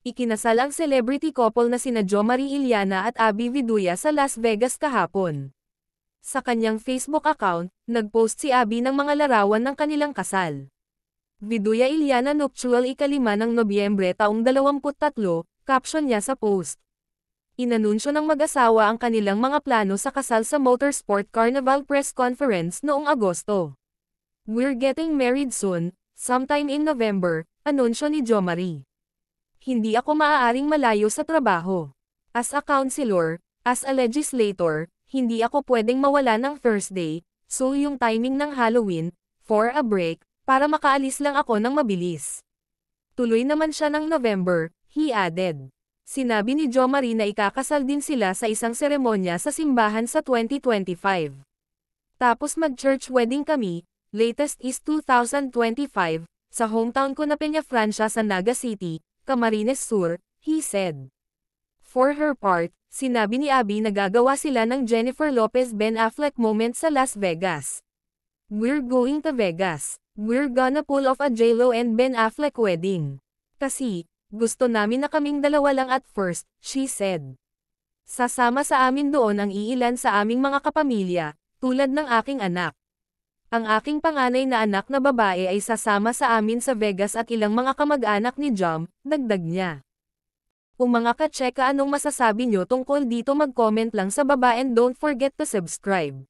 Ikinasal ang celebrity couple na sina Jo Marie Iliana at Abby Viduya sa Las Vegas kahapon. Sa kanyang Facebook account, nagpost si Abby ng mga larawan ng kanilang kasal. Viduya Iliana Nuptial ika-5 ng Nobyembre taong 23, caption niya sa post. Inanunsyo ng mag-asawa ang kanilang mga plano sa kasal sa Motorsport Carnival Press Conference noong Agosto. "We're getting married soon, sometime in November," anunsyo ni Jo Marie. "Hindi ako maaaring malayo sa trabaho. As a counselor, as a legislator, hindi ako pwedeng mawala ng Thursday, so yung timing ng Halloween, for a break, para makaalis lang ako ng mabilis." Tuloy naman siya ng November, he added. Sinabi ni Jo Marie na ikakasal din sila sa isang seremonya sa simbahan sa 2025. "Tapos mag-church wedding kami, latest is 2025, sa hometown ko na Peñafrancia sa Naga City, Camarines Sur," he said. For her part, sinabi ni Abby na gagawa sila ng Jennifer Lopez-Ben Affleck moment sa Las Vegas. "We're going to Vegas. We're gonna pull off a J-Lo and Ben Affleck wedding. Kasi, gusto namin na kaming dalawa lang at first," she said. "Sasama sa amin doon ang iilan sa aming mga kapamilya, tulad ng aking anak. Ang aking panganay na anak na babae ay sasama sa amin sa Vegas at ilang mga kamag-anak ni Jom," dagdag niya. Kung mga ka-cheka, anong masasabi nyo tungkol dito, mag-comment lang sa baba and don't forget to subscribe.